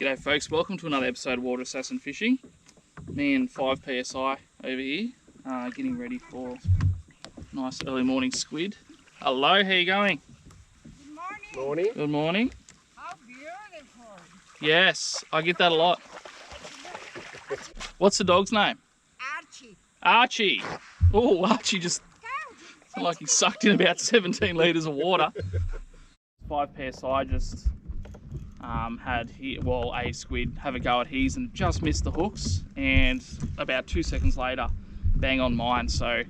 G'day folks, welcome to another episode of Water Assassin Fishing. Me and 5 PSI over here, getting ready for a nice early morning squid. Hello, how you going? Good morning. Morning. Good morning. How beautiful. Yes, I get that a lot. What's the dog's name? Archie. Archie. Oh, Archie just sounded like he sucked in about 17 litres of water. 5 PSI just had a squid have a go at his and just missed the hooks, and about 2 seconds later bang on mine. So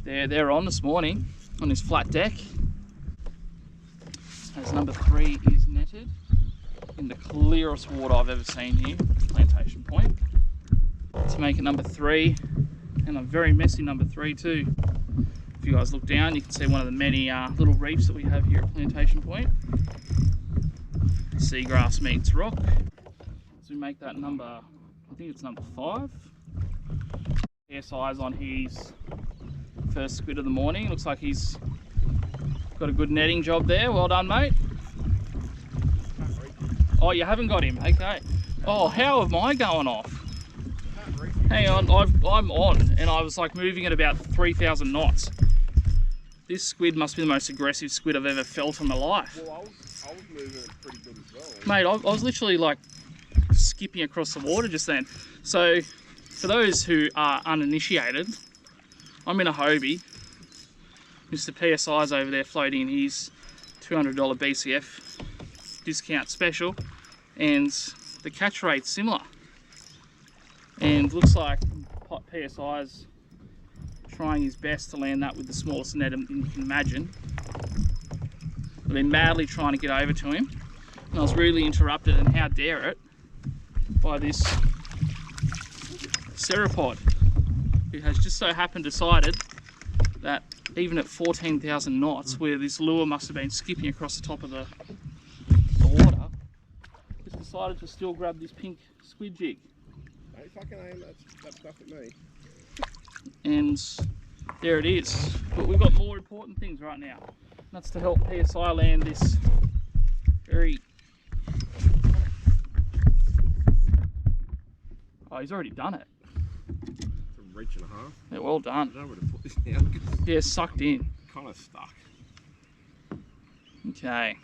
they're on this morning on this flat deck as number 3 is netted in the clearest water I've ever seen here, Plantation Point, to make it number 3, and a very messy number 3 too. If you guys look down, you can see one of the many little reefs that we have here at Plantation Point. Seagrass meets rock. So we make that number, I think it's number 5. PSI's on his first squid of the morning. Looks like he's got a good netting job there. Well done, mate. Oh, you haven't got him? Okay. Oh, how am I going off? Hang on, I'm on, and I was like moving at about 3,000 knots. This squid must be the most aggressive squid I've ever felt in my life. Well, I was moving pretty good as well. Mate, I was literally like skipping across the water just then. So, for those who are uninitiated, I'm in a Hobie. Mr. PSI's over there floating his $200 BCF discount special, and the catch rate's similar. And looks like PSI's trying his best to land that with the smallest net you can imagine. I've been madly trying to get over to him, and I was really interrupted, and how dare it, by this ceropod, who has just so happened decided that even at 14,000 knots, where this lure must have been skipping across the top of the water, just decided to still grab this pink squid jig. Don't fucking aim that stuff at me. And there it is. But we've got more important things right now. That's to help PSI land this very... Oh, he's already done it. It's a reach and a half. Yeah, well I done. don't know where to put this now. Yeah, sucked in. Kind of stuck. Okay.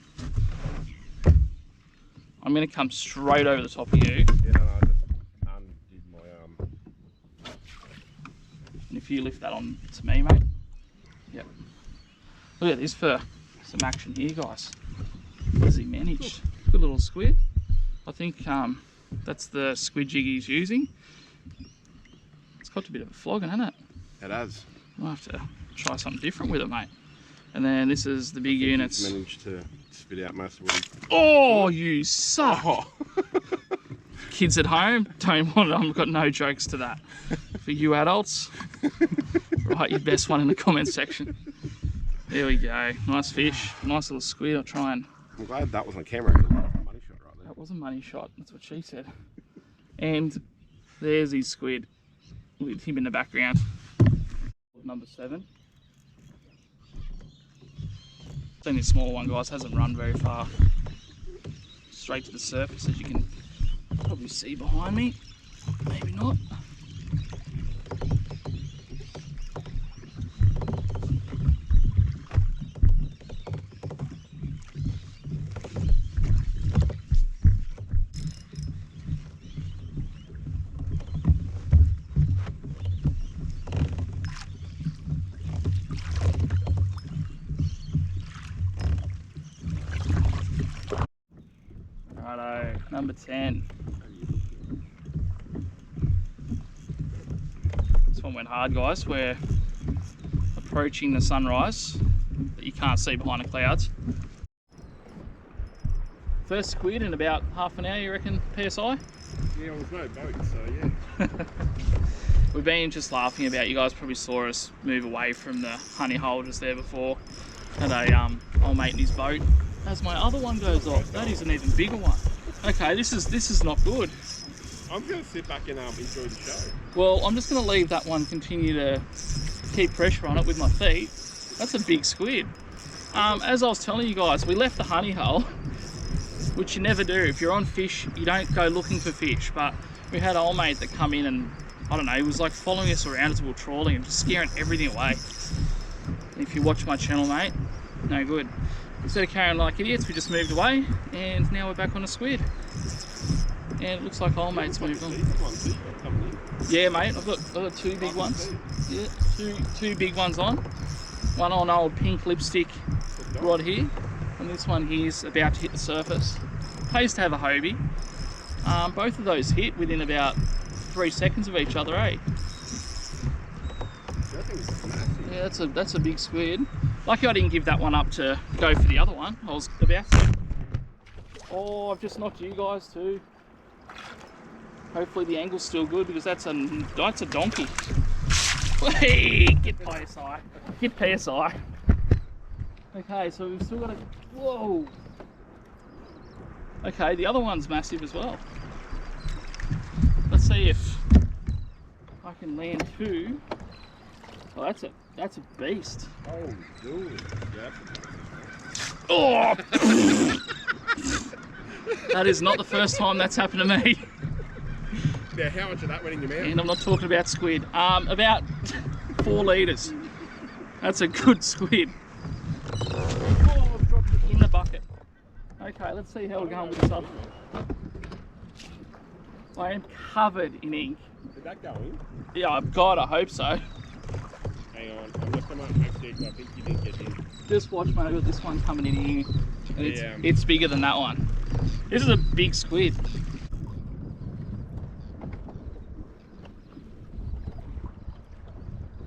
I'm going to come straight over the top of you. Yeah, no, I just undid my And if you lift that on to me, mate. Yep. Look at this for some action here, guys. What has he managed? Good little squid. I think that's the squid jig he's using. It's got a bit of a flogging, hasn't it? It has. I'll have to try something different with it, mate. And then this is the big units. He's managed to spit out most of what he... Oh, you suck! Oh. Kids at home, don't want it. I've got no jokes to that. For you adults, write your best one in the comment section. There we go. Nice fish. Nice little squid. I'll try and... I'm glad that was on camera. It was a money shot right there. That was a money shot. That's what she said. And there's his squid with him in the background. Number 7. It's only a small one, guys. Hasn't run very far. Straight to the surface, as you can probably see behind me. Maybe not. Righto, number 10. This one went hard, guys. We're approaching the sunrise that you can't see behind the clouds. First squid in about half an hour, you reckon, PSI? Yeah, well, there's no boat, so yeah. We've been just laughing about, you guys probably saw us move away from the honey hole just there before. Had a old mate in his boat. As my other one goes off, that is an even bigger one. Okay, this is not good. I'm going to sit back and enjoy the show. Well, I'm just going to leave that one continue to keep pressure on it with my feet. That's a big squid. As I was telling you guys, we left the honey hole which you never do. If you're on fish, you don't go looking for fish. But we had an old mate that come in and, I don't know, he was like following us around as we were trawling and just scaring everything away. If you watch my channel, mate, no good. Instead of carrying like idiots, we just moved away, and now we're back on a squid. And it looks like old mate's moved on. Yeah, mate, I've got 2 big ones. Yeah, two big ones on. One on old pink lipstick rod here, and this one here's about to hit the surface. Pays to have a Hobie. Both of those hit within about 3 seconds of each other, eh? Yeah, that's a big squid. Lucky I didn't give that one up to go for the other one. I was about to. Oh, I've just knocked you guys too. Hopefully the angle's still good, because that's a donkey. Hey, get PSI. Get PSI. Okay, so we've still got a. Whoa. Okay, the other one's massive as well. Let's see if I can land 2. Oh, that's a beast. Oh, dude. Yep. Oh! That is not the first time that's happened to me. Now, how much of that went in your mouth? And I'm not talking about squid. About 4 litres. That's a good squid. Oh, I've dropped it in the bucket. Okay, let's see how we're going with this other one. I am covered in ink. Did that go in? Yeah, God, I hope so. Hang on, I'm just going to make sure I think you didn't get in. Just watch, mate, I've got this one coming in here. And Yeah. it's bigger than that one. This is a big squid.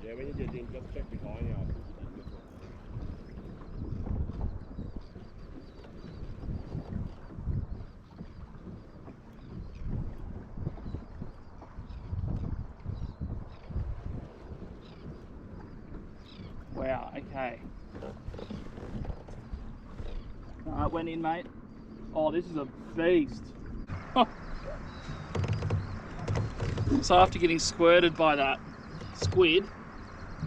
Yeah, when you get in, just check behind you. Wow, okay. It went in, mate. Oh, this is a beast. Oh. So after getting squirted by that squid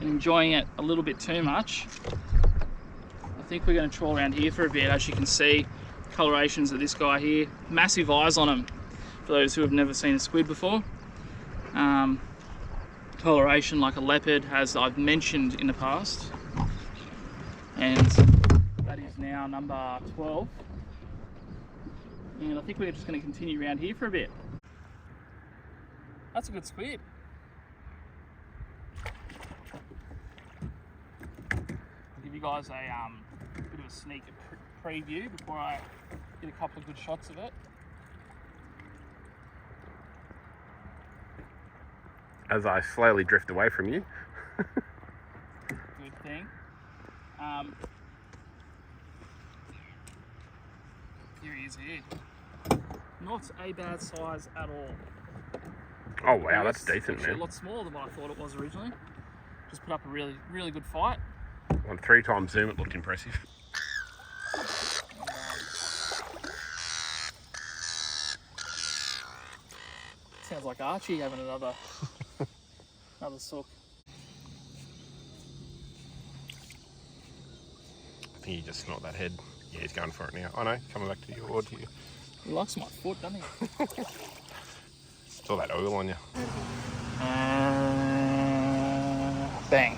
and enjoying it a little bit too much, I think we're going to trawl around here for a bit. As you can see, colorations of this guy here. Massive eyes on him, for those who have never seen a squid before. Coloration like a leopard, as I've mentioned in the past, and that is now number 12, and I think we're just going to continue around here for a bit. That's a good squid. I'll give you guys a bit of a sneak preview before I get a couple of good shots of it. As I slowly drift away from you. Good thing. Here he is here. Not a bad size at all. Oh wow, that's decent, actually man. A lot smaller than what I thought it was originally. Just put up a really, really good fight. On 3 times zoom, it looked impressive. Sounds like Archie having another sook. I think he just snort that head. Yeah, he's going for it now. I know, coming back to you or to you. He likes my foot, doesn't he? It's all that oil on you. Bang.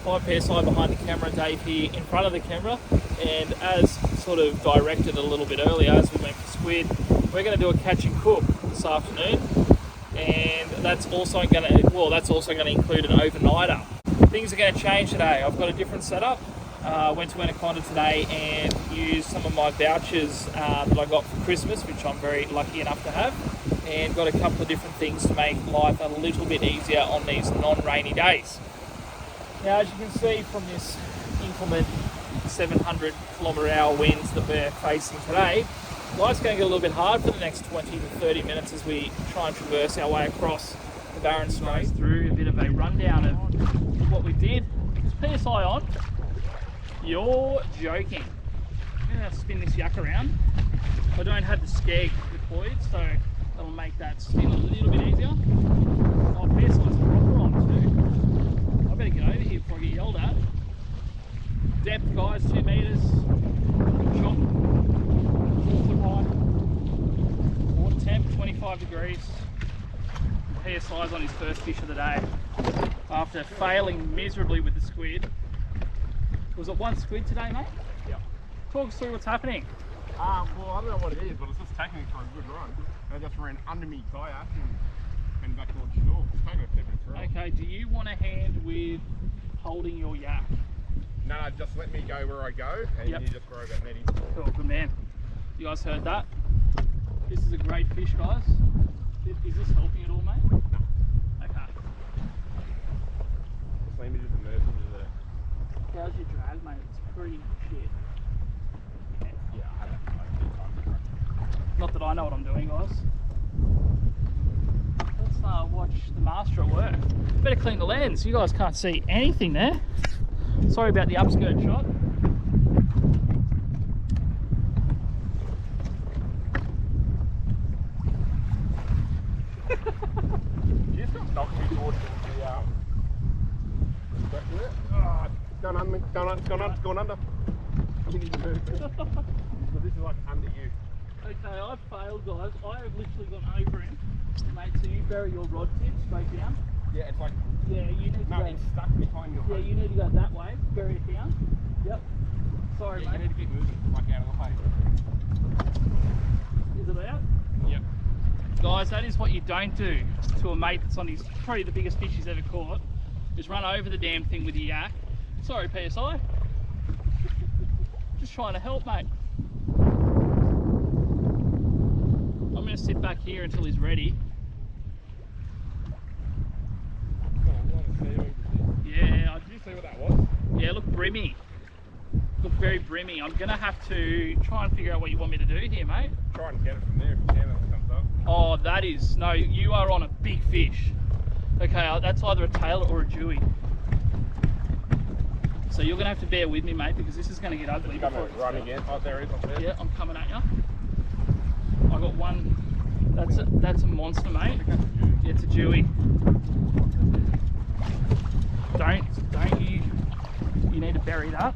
My PSI behind the camera, Dave here in front of the camera, and as sort of directed a little bit earlier as we went for squid, we're going to do a catch and cook this afternoon, and that's also going to include an overnighter. Things are going to change today. I've got a different setup. Went to Anaconda today and used some of my vouchers that I got for Christmas, which I'm very lucky enough to have, and got a couple of different things to make life a little bit easier on these non-rainy days. Now, as you can see from this inclement 700 km/h winds that we're facing today, life's going to get a little bit hard for the next 20 to 30 minutes as we try and traverse our way across the Barren Strait. Through a bit of a rundown of what we did. Is PSI on? You're joking. I'm going to have to spin this yak around. I don't have the skeg deployed, so That'll make that spin a little bit easier. Oh, PSI's proper on too. I better get over here before I get yelled at. Depth, guys, 2 meters. Chop. 4 foot high. Water temp, 25 degrees. PSI's on his first fish of the day. After failing miserably with the squid. Was it 1 squid today, mate? Yep. Talk us through what's happening. Well, I don't know what it is, but it's just taking me for a good run. I just ran under me kayak and back towards shore. It's taking a fair bit of trouble. Okay, do you want a hand with holding your yak? No, just let me go where I go, and Yep. you just throw that netting. Cool, good man. You guys heard that? This is a great fish, guys. Is this helping at all, mate? No. Okay. Just let me just immerse into the... How's your drag, mate? It's pretty shit. Yeah, I have that. Not that I know what I'm doing, guys. Let's watch the master at work. Better clean the lens. You guys can't see anything there. Sorry about the upskirt shot. You just got knocked me towards the oh, it's gone under. It's gone under. You need to move. So this is like under you. Okay, I've failed, guys. I have literally gone over him. Mate, so you bury your rod tip straight down. Yeah, it's like... Yeah, you need to No, go... it's stuck behind your Yeah, hook. you need to go that way. Bury it down. Yep. Sorry, Yeah, you mate. need to keep moving, like out of the way. Is it out? Yep. Guys, that is what you don't do to a mate that's on his probably the biggest fish he's ever caught, is run over the damn thing with your yak. Sorry, PSI. Just trying to help, mate. I'm going to sit back here until he's ready. Yeah, Did you see what that was? yeah, look brimmy. Look very brimmy. I'm going to have to try and figure out what you want me to do here, mate. Try and get it from there if you can, when it comes up. Oh, that is... No, you are on a big fish. Okay, that's either a tailor or a dewy. So you're going to have to bear with me, mate, because this is going to get ugly. Come before on, it's right done. again. Oh, there it is. Up there. Yeah, I'm coming at you. I got one. That's a monster, mate. Yeah, it's a dewy. Don't you? You need to bury that.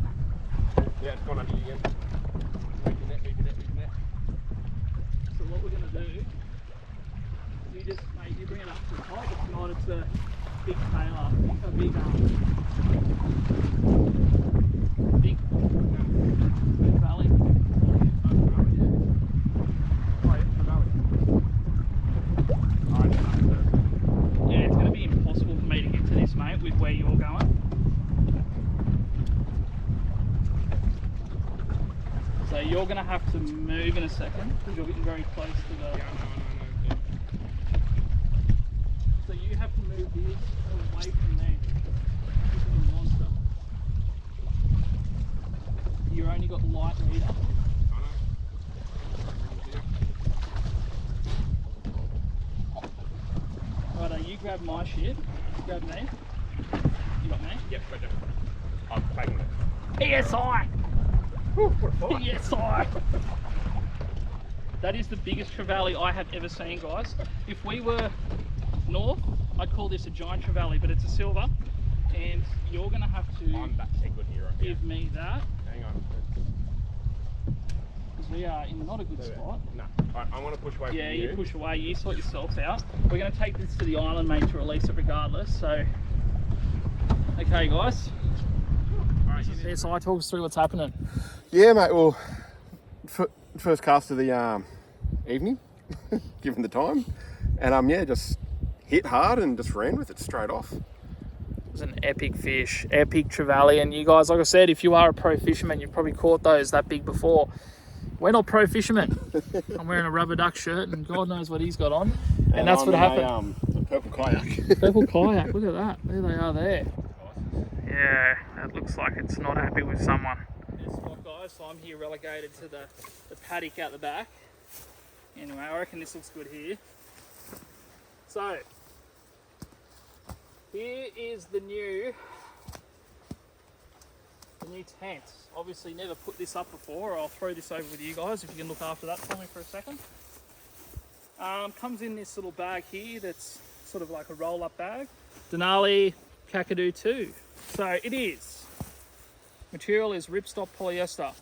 Yeah, it's gone under you again. Make your net, make your net, make your net. So what we're going to do? You just, mate, you bring it up to the top. If not, it's a big tailor, a big big valley. Yeah, it's going to be impossible for me to get to this, mate, with where you're going. So you're going to have to move in a second because you're getting very close to the... Yeah, I know. So you have to move this away from there. This is a monster. You've only got light leader. Righto, you grab my shit. You grab me. You got me? Yep, right there. I'm taking it. PSI! Whew, what a fight. PSI! That is the biggest trevally I have ever seen, guys. If we were north, I'd call this a giant trevally, but it's a silver. And you're going to have to I'm that good here right here. give me that, Hang on. because we are in not a good spot. No, I want to push away Yeah, from you. you push away, you sort yourself out. We're going to take this to the island, mate, to release it regardless. So, okay, guys. All right, PSI, talk us through what's happening. yeah, mate. Well, first cast of the evening, given the time, and yeah, just hit hard and just ran with it straight off. It was an epic fish, epic trevally, and you guys, like I said, if you are a pro fisherman, you've probably caught those that big before. We're not pro fishermen. I'm wearing a rubber duck shirt, and God knows what he's got on, and that's what happened. A purple kayak. Purple kayak, look at that. There they are there. Yeah, that looks like it's not happy with someone. This spot, guys, so I'm here relegated to the paddock out the back. Anyway, I reckon this looks good here. So, here is the new tent. Obviously never put this up before. I'll throw this over with you guys if you can look after that for me for a second. Comes in this little bag here that's sort of like a roll-up bag. Denali Kakadu 2. So it is. Material is ripstop polyester.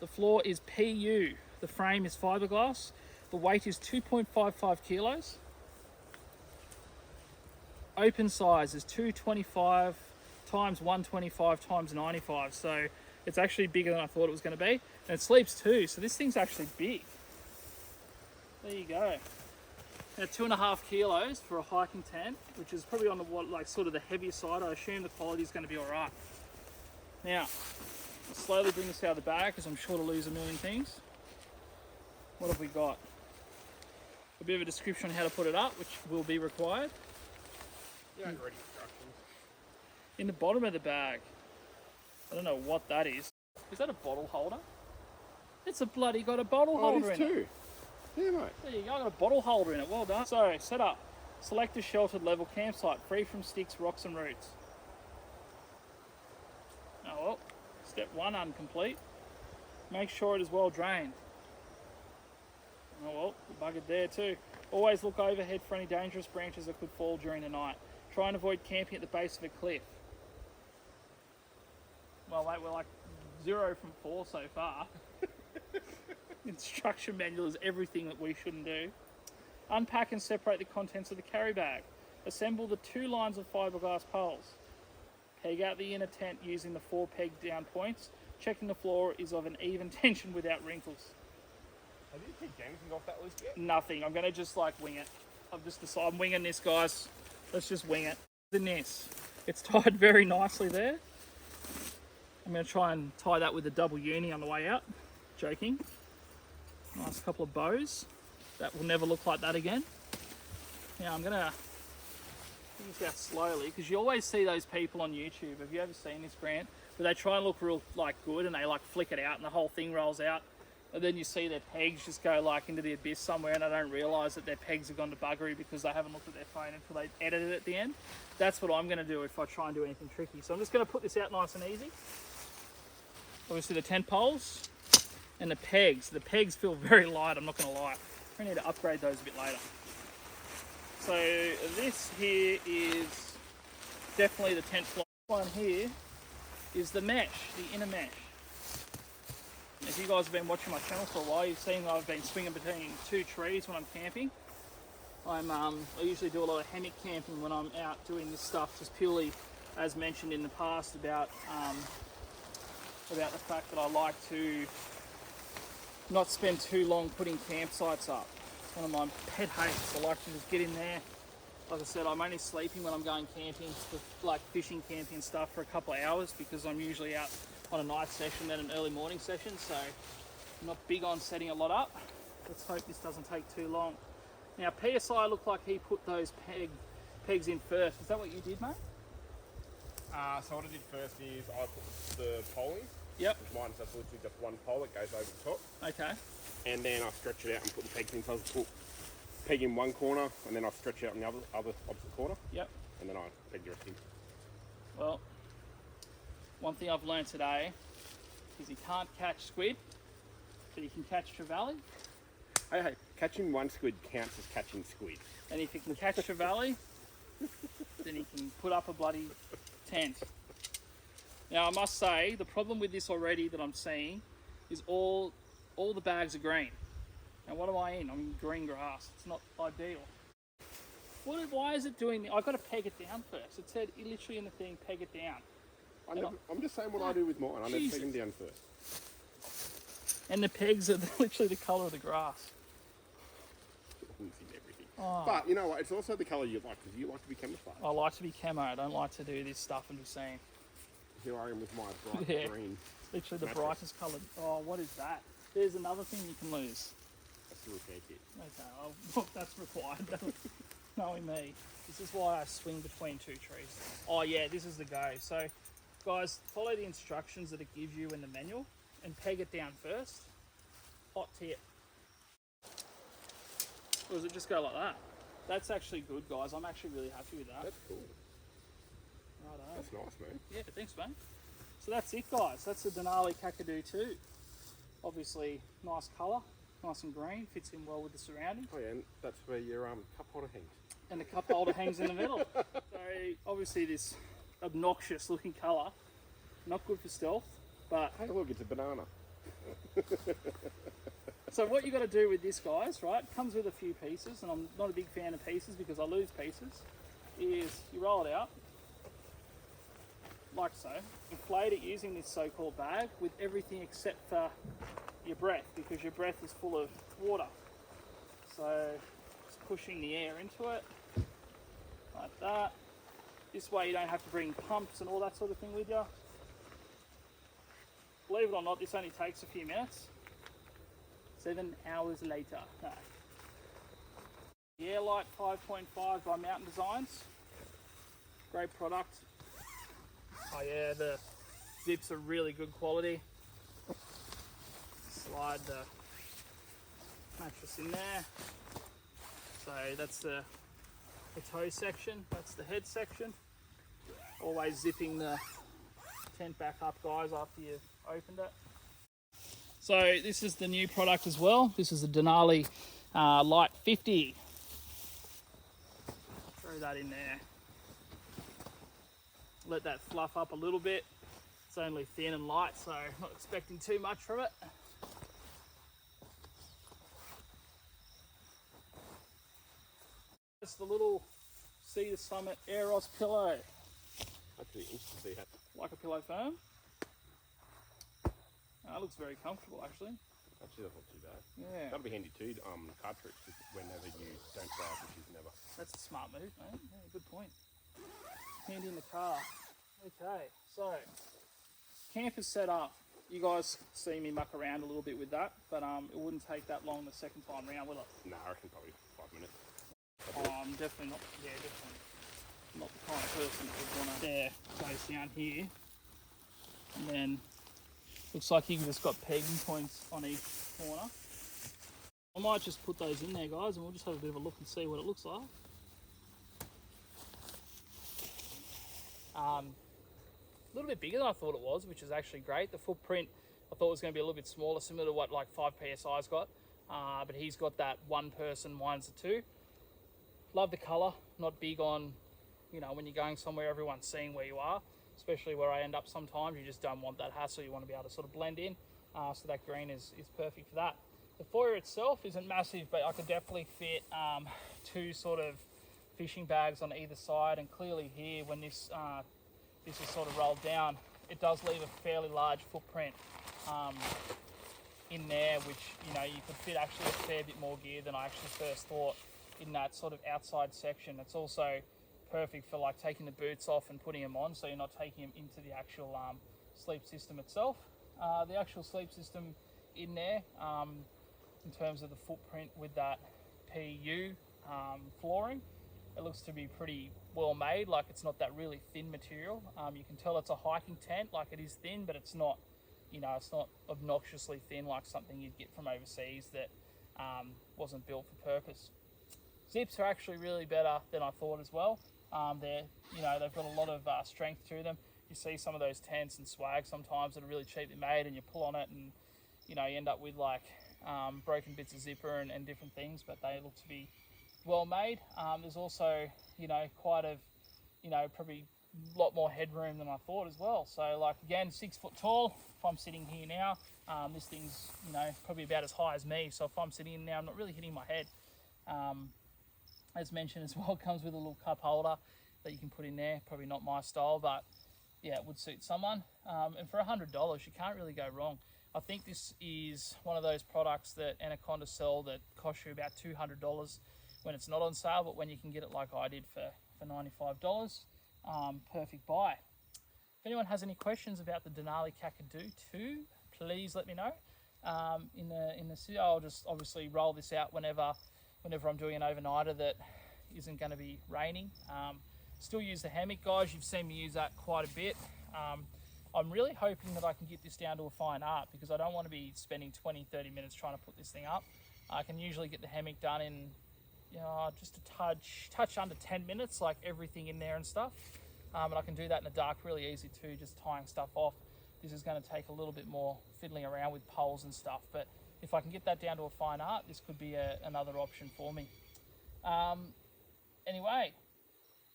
The floor is PU. The frame is fiberglass. The weight is 2.55 kilos. Open size is 225 times 125 times 95. So it's actually bigger than I thought it was going to be. And it sleeps too. So this thing's actually big. There you go. Now 2.5 kilos for a hiking tent, which is probably on the sort of the heavier side. I assume the quality is going to be all right. Now, I'll slowly bring this out of the bag because I'm sure to lose a million things. What have we got? A bit of a description on how to put it up, which will be required. Yeah, already instructions. In the bottom of the bag, I don't know what that is. Is that a bottle holder? It's a bloody got a bottle holder in it. Too. Yeah, mate. There you go, I got a bottle holder in it, well done. So, set up. Select a sheltered level campsite, free from sticks, rocks and roots. Oh well, step 1 incomplete. Make sure it is well drained. Oh well, buggered there too. Always look overhead for any dangerous branches that could fall during the night. Try and avoid camping at the base of a cliff. Well mate, we're like 0 from 4 so far. Instruction manual is everything that we shouldn't do. Unpack and separate the contents of the carry bag. Assemble the 2 lines of fiberglass poles. Peg out the inner tent using the 4 peg down points. Checking the floor is of an even tension without wrinkles. Have you picked anything off that list yet? Nothing. I'm going to just like wing it. I've just decided I'm winging this, guys. Let's just wing it. The this. It's tied very nicely there. I'm going to try and tie that with a double uni on the way out. Joking. Nice couple of bows. That will never look like that again. Now I'm going to bring this out slowly because you always see those people on YouTube. Have you ever seen this, Grant? Where they try and look real like good and they like flick it out and the whole thing rolls out. And then you see their pegs just go like into the abyss somewhere and they don't realise that their pegs have gone to buggery because they haven't looked at their phone until they edit it at the end. That's what I'm going to do if I try and do anything tricky. So I'm just going to put this out nice and easy. Obviously the tent poles and the pegs. The pegs feel very light, I'm not going to lie. I need to upgrade those a bit later. So this here is definitely the tent fly. One here is the mesh, the inner mesh. If you guys have been watching my channel for a while, you've seen that I've been swinging between 2 trees when I'm camping. I usually do a lot of hammock camping when I'm out doing this stuff, just purely, as mentioned in the past, about the fact that I like to not spend too long putting campsites up. It's one of my pet hates. I like to just get in there. Like I said, I'm only sleeping when I'm going camping, like fishing, camping and stuff for a couple of hours because I'm usually out on a night session and an early morning session, so I'm not big on setting a lot up. Let's hope this doesn't take too long. Now PSI looked like he put those pegs in first. Is that what you did, mate? So what I did first is I put the pole in. Yep. Mine is literally just one pole that goes over the top. Okay. And then I stretch it out and put the pegs in. So I put peg in one corner and then I stretch it out in the other opposite corner. Yep. And then I peg the rest in. Well, one thing I've learned today is you can't catch squid, but you can catch trevally. Hey, catching one squid counts as catching squid. And if you can catch trevally, then you can put up a bloody tent. Now I must say, the problem with this already that I'm seeing is all the bags are green. Now what am I in? I'm in green grass. It's not ideal. Why is it doing that? I've got to peg it down first. It said literally in the thing, peg it down. I'm just saying what I do with mine. I never peg them down first. And the pegs are literally the colour of the grass. Everything. Oh. But you know what? It's also the colour you like because you like to be camouflaged. I like to be camo. I don't like to do this stuff and be seen. Here I am with my bright Yeah. green. Literally the mattress. brightest coloured. Oh, what is that? There's another thing you can lose. That's the repair kit. Okay, well, that's required. Knowing me. This is why I swing between 2 trees. Oh yeah, this is the go. So, guys, follow the instructions that it gives you in the manual and peg it down first. Hot tip. Or does it just go like that? That's actually good, guys. I'm actually really happy with that. That's cool. Righto. That's nice, man. Yeah, thanks, mate. So that's it, guys. That's the Denali Kakadu 2. Obviously, nice colour. Nice and green, fits in well with the surroundings. Oh yeah, and that's where your cup holder hangs. And the cup holder hangs in the middle. So obviously this obnoxious looking colour, not good for stealth, but Hey, look, it's a banana. so what you got to do with this, guys, right, comes with a few pieces, and I'm not a big fan of pieces because I lose pieces, is you roll it out, like so, inflate it using this so-called bag with everything except for your breath, because your breath is full of water. So just pushing the air into it, like that. This way you don't have to bring pumps and all that sort of thing with you. Believe it or not, this only takes a few minutes. 7 hours later. No. The Airlight 5.5 by Mountain Designs. Great product. Oh yeah, the zips are really good quality. Slide the mattress in there. So that's the toe section, that's the head section. Always zipping the tent back up, guys, after you've opened it. So this is the new product as well. This is the Denali Light 50. Throw that in there. Let that fluff up a little bit. It's only thin and light, so not expecting too much from it. It's the little Cedar Summit Aeros pillow. Actually, interesting to see how. Like a pillow foam. That looks very comfortable, actually. Actually, that's not too bad. Yeah. That'll be handy too. Cartridge whenever you don't try it, which is never. That's a smart move, mate. Yeah, good point. Handy in the car. Okay, so camp is set up. You guys see me muck around a little bit with that, but it wouldn't take that long the second time round, will it? Nah, I reckon probably 5 minutes. I'm definitely not. Yeah, definitely not the kind of person that would want to. There, goes down here, and then looks like you've just got pegging points on each corner. I might just put those in there, guys, and we'll just have a bit of a look and see what it looks like. A little bit bigger than I thought it was, which is actually great. The footprint I thought was going to be a little bit smaller, similar to what like 5 PSI's got, but he's got that one person minus the 2. Love the colour. Not big on, you know, when you're going somewhere, everyone's seeing where you are, especially where I end up sometimes. You just don't want that hassle. You want to be able to sort of blend in. So that green is perfect for that. The foyer itself isn't massive, but I could definitely fit 2 sort of fishing bags on either side. And clearly here, when this is sort of rolled down, it does leave a fairly large footprint in there, which, you know, you could fit actually a fair bit more gear than I actually first thought in that sort of outside section. It's also perfect for like taking the boots off and putting them on, so you're not taking them into the actual sleep system itself. The actual sleep system in there, in terms of the footprint with that PU flooring, it looks to be pretty well made. Like, it's not that really thin material. You can tell it's a hiking tent, like it is thin, but it's not, you know, it's not obnoxiously thin like something you'd get from overseas that wasn't built for purpose. Zips are actually really better than I thought as well. They're, you know, they've got a lot of strength to them. You see some of those tents and swag sometimes that are really cheaply made, and you pull on it and, you know, you end up with like broken bits of zipper and different things, but they look to be well made. There's also, you know, quite a, you know, probably a lot more headroom than I thought as well. So like, again, 6 foot tall. If I'm sitting here now, this thing's, you know, probably about as high as me. So if I'm sitting in now, I'm not really hitting my head. As mentioned as well, it comes with a little cup holder that you can put in there. Probably not my style, but yeah, it would suit someone. And for $100, you can't really go wrong. I think this is one of those products that Anaconda sell that costs you about $200 when it's not on sale, but when you can get it like I did for $95, perfect buy. If anyone has any questions about the Denali Kakadu too, please let me know. In the studio, I'll just obviously roll this out whenever I'm doing an overnighter that isn't going to be raining. Still use the hammock, guys. You've seen me use that quite a bit. I'm really hoping that I can get this down to a fine art, because I don't want to be spending 20-30 minutes trying to put this thing up. I can usually get the hammock done in, you know, just a touch under 10 minutes, like everything in there and stuff. And I can do that in the dark really easy too, just tying stuff off. This is going to take a little bit more fiddling around with poles and stuff, but if I can get that down to a fine art, this could be another option for me. Anyway,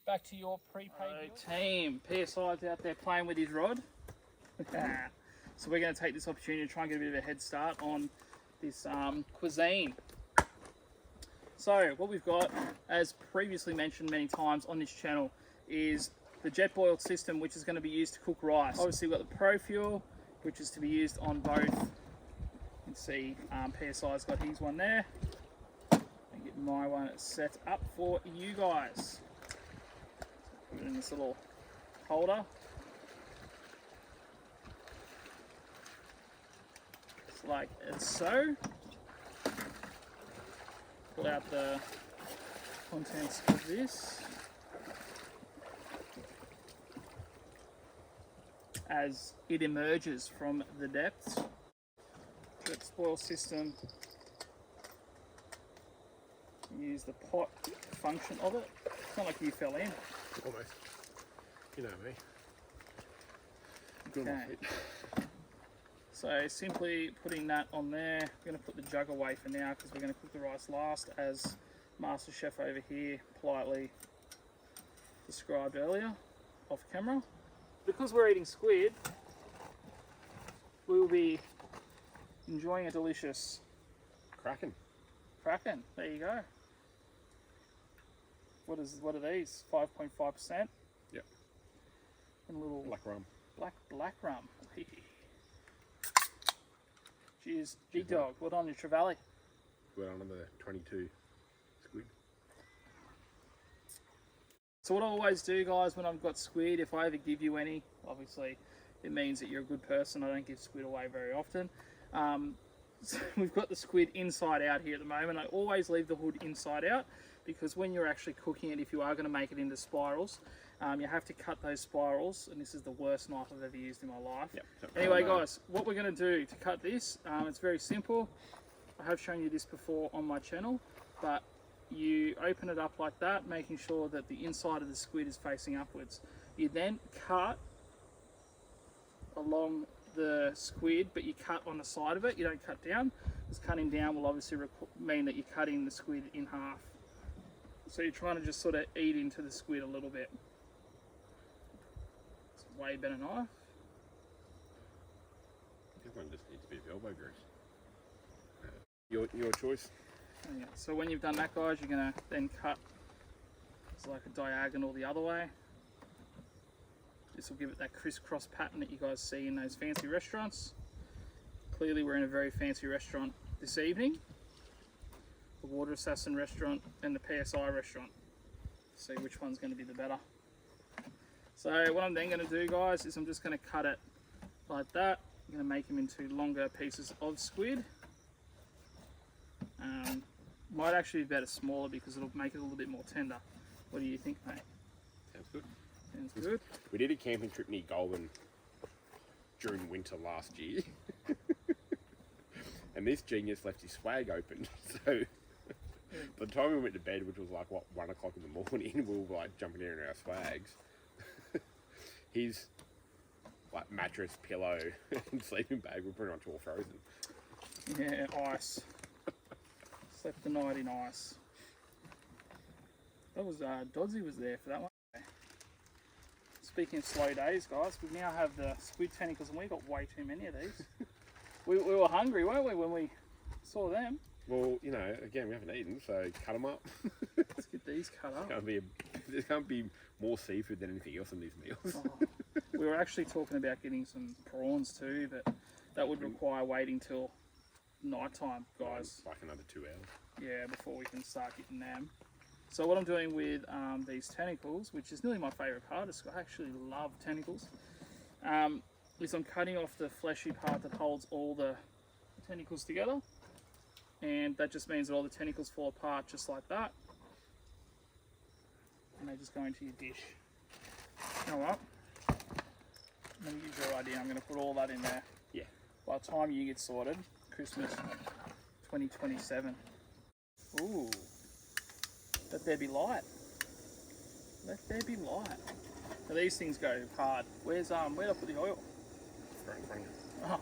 back to your prepaid team. PSI's out there playing with his rod. So we're going to take this opportunity to try and get a bit of a head start on this cuisine. So what we've got, as previously mentioned many times on this channel, is the jet boiled system, which is going to be used to cook rice. Obviously we've got the Pro Fuel, which is to be used on both. You can see PSI's got his one there. And get my one set up for you guys. Put it in this little holder. Just like so. Pull out the contents of this. As it emerges from the depths. Jet spoil system. Use the pot function of it. It's not like you fell in. Almost. You know me. Good Okay. on my feet. So simply putting that on there. We're going to put the jug away for now because we're going to cook the rice last, as Master Chef over here politely described earlier off camera. Because we're eating squid, we will be enjoying a delicious Kraken. Kraken. There you go. What are these? 5.5%. Yep. And a little Black rum. black rum. Cheers, big dog. What on your trevally? Got on the 22 squid. So what I always do, guys, when I've got squid, if I ever give you any, obviously it means that you're a good person. I don't give squid away very often. So we've got the squid inside out here at the moment. I always leave the hood inside out because when you're actually cooking it, if you are going to make it into spirals, you have to cut those spirals, and this is the worst knife I've ever used in my life. Yep. Anyway, guys, what we're going to do to cut this, it's very simple. I have shown you this before on my channel, but you open it up like that, making sure that the inside of the squid is facing upwards. You then cut along the squid, but you cut on the side of it, you don't cut down, because cutting down will obviously mean that you're cutting the squid in half. So you're trying to just sort of eat into the squid a little bit. It's a way better knife. This one just needs a bit of elbow grease. Your choice. Yeah. So when you've done that, guys, you're going to then cut it's like a diagonal the other way. This will give it that crisscross pattern that you guys see in those fancy restaurants. Clearly we're in a very fancy restaurant this evening. The Water Assassin restaurant and the PSI restaurant. See which one's going to be the better. So what I'm then going to do, guys, is I'm just going to cut it like that. I'm going to make them into longer pieces of squid. Might actually be better smaller because it'll make it a little bit more tender. What do you think, mate? Sounds good. Sounds good. We did a camping trip near Goulburn during winter last year. And this genius left his swag open. So by the time we went to bed, which was like, what, 1 o'clock in the morning, we were like jumping in our swags. His like mattress, pillow, and sleeping bag were pretty much all frozen. Yeah, ice. Slept the night in ice. That was Dodsy was there for that one. Speaking of slow days, guys, we now have the squid tentacles, and we got way too many of these. we were hungry, weren't we, when we saw them? Well, you know, again, we haven't eaten, so cut them up. Let's get these cut up. There can't be more seafood than anything else in these meals. Oh, we were actually talking about getting some prawns too, but that would require waiting till night time, guys. Like another 2 hours. Yeah, before we can start getting them. So what I'm doing with these tentacles, which is nearly my favourite part, I actually love tentacles, is I'm cutting off the fleshy part that holds all the tentacles together. And that just means that all the tentacles fall apart just like that. And they just go into your dish. You know what? Let me use your idea. I'm going to put all that in there. Yeah. By the time you get sorted, Christmas 2027. Ooh. Let there be light. Let there be light. Now these things go hard. Where'd I put the oil? Right in front of you. Oh.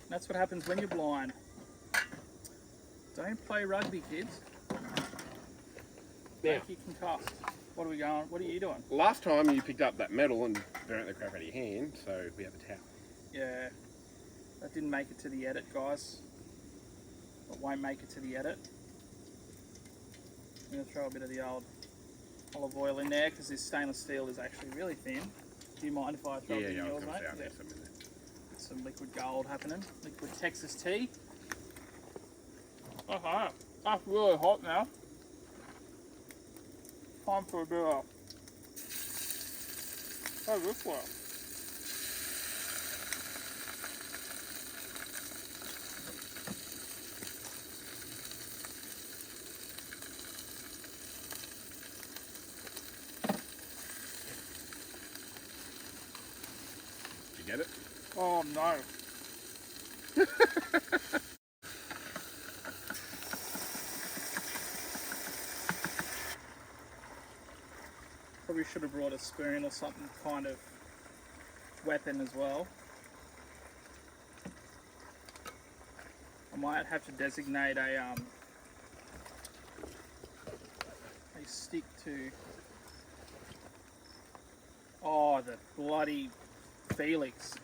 That's what happens when you're blind. Don't play rugby, kids. Now, Make you concussed. What are we going? What are you doing? last time you picked up that metal and burnt the crap out of your hand, so we have a towel. Yeah, that didn't make it to the edit, guys. It won't make it to the edit. I'm going to throw a bit of the old olive oil in there because this stainless steel is actually really thin. Do you mind if I throw it in yours, mate? There, some in there. Some liquid gold happening. Liquid Texas tea. Okay, that's really hot now. Time for a bit of... Oh, this one. Did you get it? Oh no. Probably should have brought a spoon or something kind of weapon as well. I might have to designate a stick to... Oh, the bloody Felix.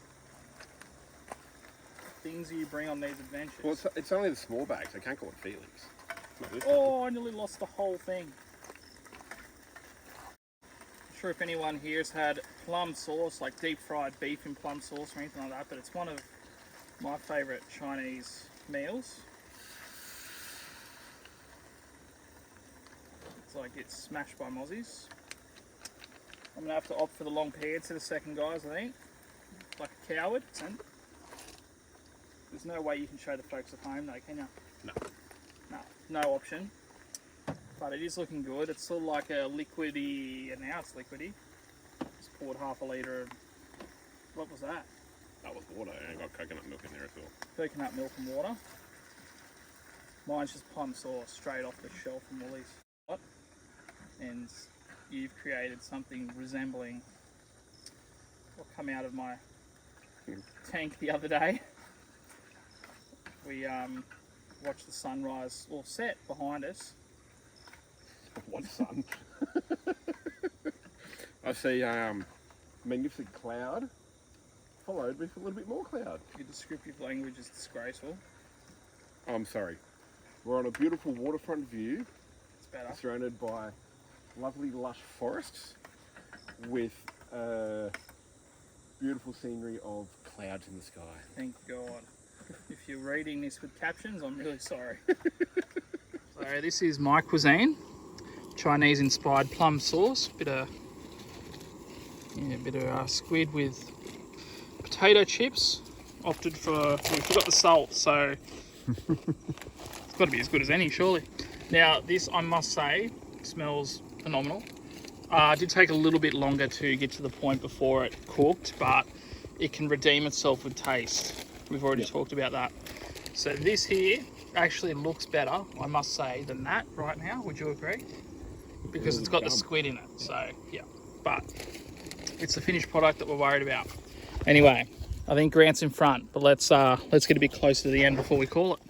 Things you bring on these adventures. Well, it's only the small bags. I can't call it Felix. Not this Oh, I nearly lost the whole thing. Not sure if anyone here has had plum sauce, like deep fried beef in plum sauce or anything like that, but it's one of my favourite Chinese meals. It's like it's smashed by mozzies. I'm gonna have to opt for the long pants in a second, guys, I think. Like a coward. There's no way you can show the folks at home though, can you? No. No option. But it is looking good. It's sort of like a liquidy, and now it's liquidy. Just poured half a litre of, what was that? That was water, and I got coconut milk in there as well. Coconut milk and water. Mine's just plum sauce, straight off the shelf from Woolies. And you've created something resembling what came out of my tank the other day. We watched the sunrise, or set behind us. What sun? I see magnificent cloud, followed with a little bit more cloud. Your descriptive language is disgraceful. I'm sorry. We're on a beautiful waterfront view, It's better. surrounded by lovely lush forests with beautiful scenery of clouds in the sky. Thank God. If you're reading this with captions, I'm really sorry. So this is my cuisine. Chinese inspired plum sauce. Bit of squid with potato chips. Opted for, we forgot the salt, so it's got to be as good as any, surely. Now this, I must say, smells phenomenal. It did take a little bit longer to get to the point before it cooked, but it can redeem itself with taste. We've already talked about that. So this here actually looks better, I must say, than that right now. Would you agree? Because it's got the squid in it. So yeah, but it's the finished product that we're worried about. Anyway, I think Grant's in front, but let's get a bit closer to the end before we call it.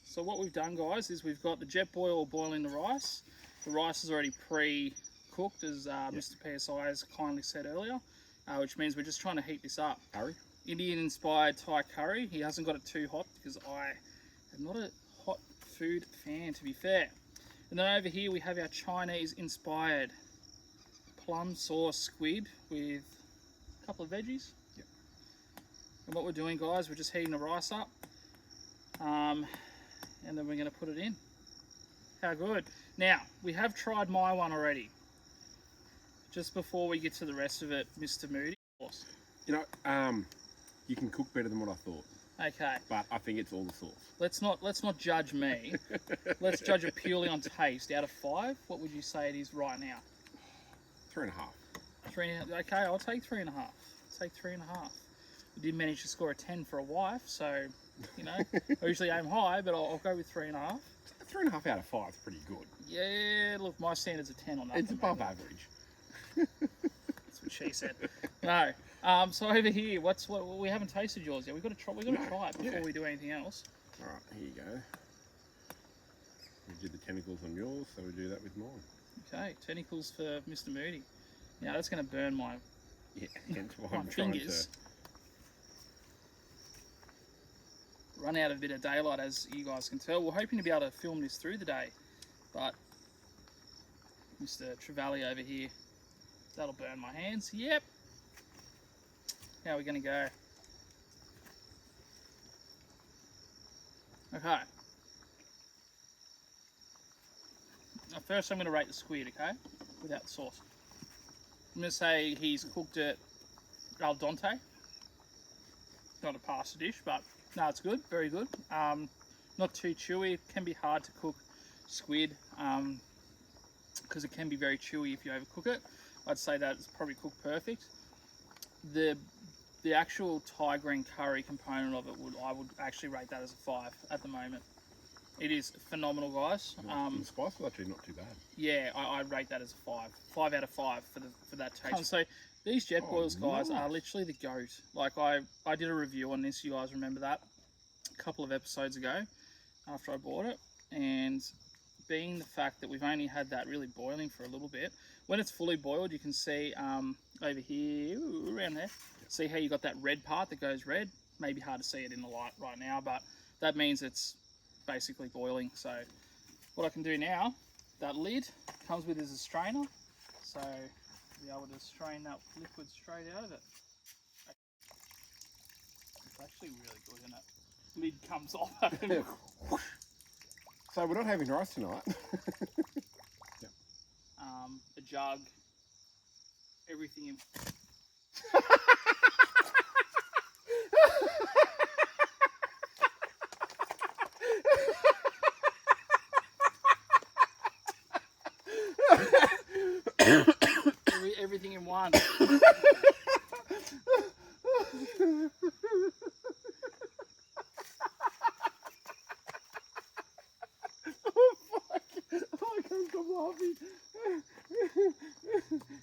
So what we've done, guys, is we've got the jet boil boiling the rice. The rice is already pre-cooked, as Mr. PSI has kindly said earlier, which means we're just trying to heat this up. Curry? Indian-inspired Thai curry. He hasn't got it too hot because I am not a hot food fan, to be fair. And then over here we have our Chinese-inspired plum sauce squid with a couple of veggies. Yep. And what we're doing, guys, we're just heating the rice up, and then we're going to put it in. How good. Now, we have tried my one already. Just before we get to the rest of it, Mr. Moody. You know, you can cook better than what I thought, Okay, but I think it's all the sauce. let's not judge me. Let's judge it purely on taste. Out of 5, what would you say it is right now? 3.5. 3.5. Okay, I'll take 3.5. Take 3.5. We did manage to score a 10 for a wife, so you know I usually aim high, but I'll go with 3.5. 3.5 out of 5 is pretty good. Yeah, look, my standard's a 10 on that. It's above average. That's what she said. No. So over here, what we haven't tasted yours yet. We've got to try it before we do anything else. All right, here you go. We did the tentacles on yours, so we do that with mine. Okay, tentacles for Mr. Moody. Now that's going to burn my Hence why my I'm trying fingers. Run out a bit of daylight, as you guys can tell. We're hoping to be able to film this through the day, but Mr. Trevally over here, that'll burn my hands. Yep. How are we going to go? Okay. Now first I'm going to rate the squid, okay? Without the sauce. I'm going to say he's cooked it al dente. Not a pasta dish, but no, it's good, very good. Not too chewy. It can be hard to cook squid because it can be very chewy if you overcook it. I'd say that it's probably cooked perfect. The actual Thai green curry component of it I would actually rate that as a 5 at the moment. It is phenomenal, guys. The spice was actually not too bad. Yeah, I'd rate that as a 5. 5 out of 5 for that taste. So these jet boils, guys, are literally the goat. Like I did a review on this, you guys remember that, a couple of episodes ago after I bought it. And being the fact that we've only had that really boiling for a little bit, when it's fully boiled, you can see over here, around there, see how you got that red part that goes red? Maybe hard to see it in the light right now, but that means it's basically boiling. So what I can do now, that lid comes with is a strainer, so be able to strain that liquid straight out of it. It's actually really good, isn't it? Lid comes off. So we're not having rice tonight. A jug, everything in. Everything in one.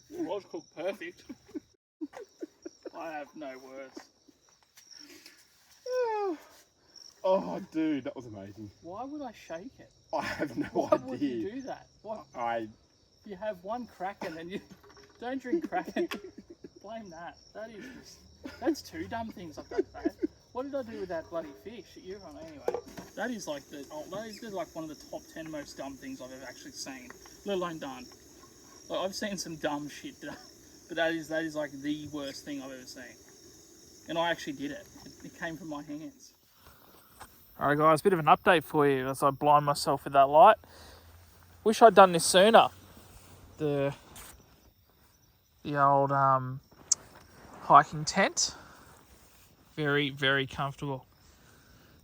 It was cooked perfect. I have no words. Oh, dude, that was amazing. Why would I shake it? I have no Why idea. would you do that? What? You have one Kraken and you don't drink Kraken. Blame that. That's two dumb things I've done today. What did I do with that bloody fish? Anyway, that is like one of the top 10 most dumb things I've ever actually seen, let alone done. Like, I've seen some dumb shit, but that is like the worst thing I've ever seen. And I actually did it. It came from my hands. Alright guys, bit of an update for you as I blind myself with that light. Wish I'd done this sooner. The old hiking tent. Very, very comfortable.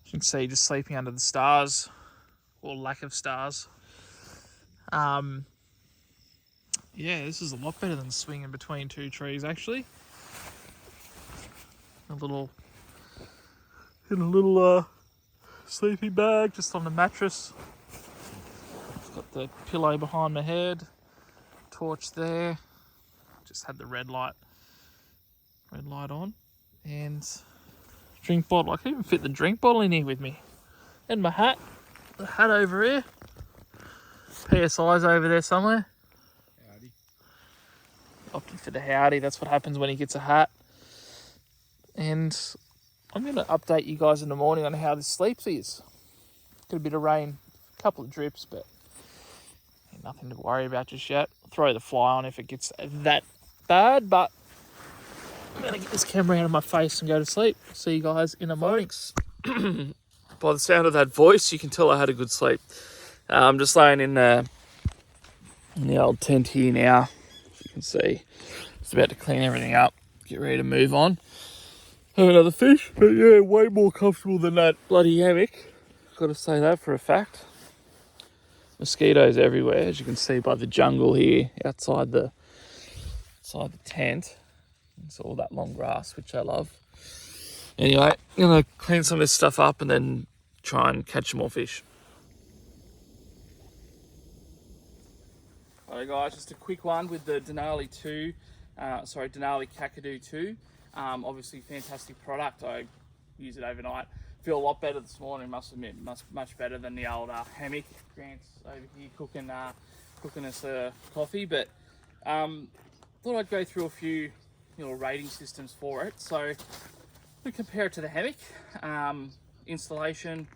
As you can see, just sleeping under the stars, or lack of stars. Yeah, this is a lot better than swinging between two trees, actually. In a little sleeping bag, just on the mattress. I've got the pillow behind my head, torch there. Just had the red light on, and drink bottle. I can even fit the drink bottle in here with me, and my hat. The hat over here. PSI's over there somewhere. Howdy. Opted for the howdy. That's what happens when he gets a hat. And I'm going to update you guys in the morning on how this sleeps is. Got a bit of rain, a couple of drips, but nothing to worry about just yet. I'll throw the fly on if it gets that bad, but I'm going to get this camera out of my face and go to sleep. See you guys in the morning. By the sound of that voice, you can tell I had a good sleep. I'm just laying in the old tent here now. As you can see, it's about to clean everything up, get ready to move on. Have another fish, but yeah, way more comfortable than that bloody hammock. Got to say that for a fact. Mosquitoes everywhere, as you can see by the jungle here outside the tent. It's all that long grass, which I love. Anyway, I'm gonna clean some of this stuff up and then try and catch some more fish. Alright guys, just a quick one with the Denali Kakadu 2. Obviously fantastic product. I use it overnight. Feel a lot better this morning, must admit, much better than the old hammock. Grant's over here cooking us a coffee, but thought I'd go through a few rating systems for it. So we compare it to the hammock. Installation,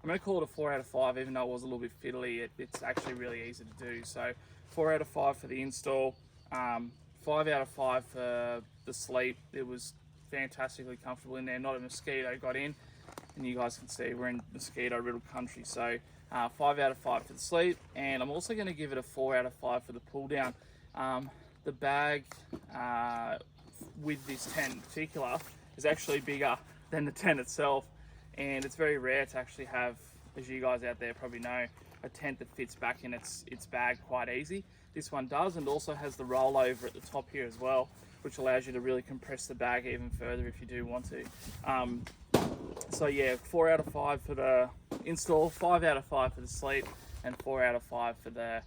I'm going to call it a 4 out of 5, even though it was a little bit fiddly. It's actually really easy to do. So 4 out of 5 for the install, 5 out of 5 for the sleep. It was fantastically comfortable in there. Not a mosquito got in, and you guys can see we're in mosquito-riddled country. So 5 out of 5 for the sleep, and I'm also going to give it a 4 out of 5 for the pull down. The bag with this tent in particular is actually bigger than the tent itself, and it's very rare to actually have, as you guys out there probably know, a tent that fits back in its bag quite easy. This one does, and also has the rollover at the top here as well, which allows you to really compress the bag even further if you do want to. So yeah, 4 out of 5 for the install, 5 out of 5 for the sleep, and 4 out of 5 for the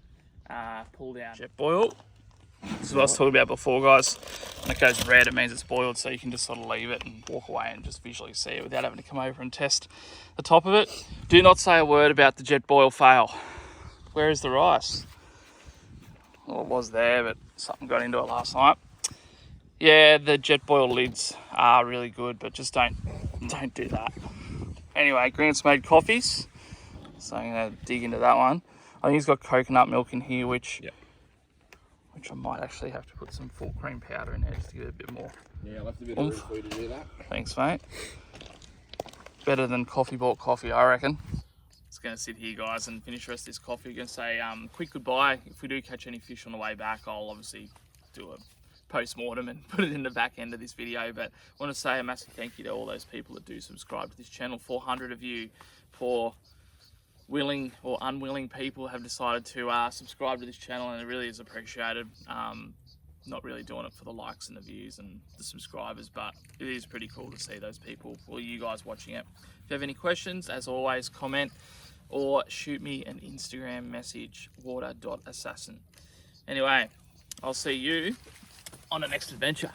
pull down. Jet boil. This is what I was talking about before, guys. When it goes red, it means it's boiled, so you can just sort of leave it and walk away and just visually see it without having to come over and test the top of it. Do not say a word about the jet boil fail. Where is the rice? Well, it was there, but something got into it last night. Yeah, the jet boil lids are really good, but just don't do that. Anyway, Grant's made coffees, so I'm gonna dig into that one. I think he's got coconut milk in here, which I might actually have to put some full cream powder in there just to get a bit more. Yeah, I left a bit of room for you to do that. Thanks, mate. Better than coffee bought coffee, I reckon. Just gonna sit here, guys, and finish the rest of this coffee. I'm gonna say quick goodbye. If we do catch any fish on the way back, I'll obviously do a post-mortem and put it in the back end of this video. But I want to say a massive thank you to all those people that do subscribe to this channel. 400 of you. For willing or unwilling people have decided to subscribe to this channel, and it really is appreciated. Not really doing it for the likes and the views and the subscribers, but it is pretty cool to see those people, or you guys watching it. If you have any questions, as always, comment or shoot me an Instagram message, water.assassin. Anyway, I'll see you on the next adventure.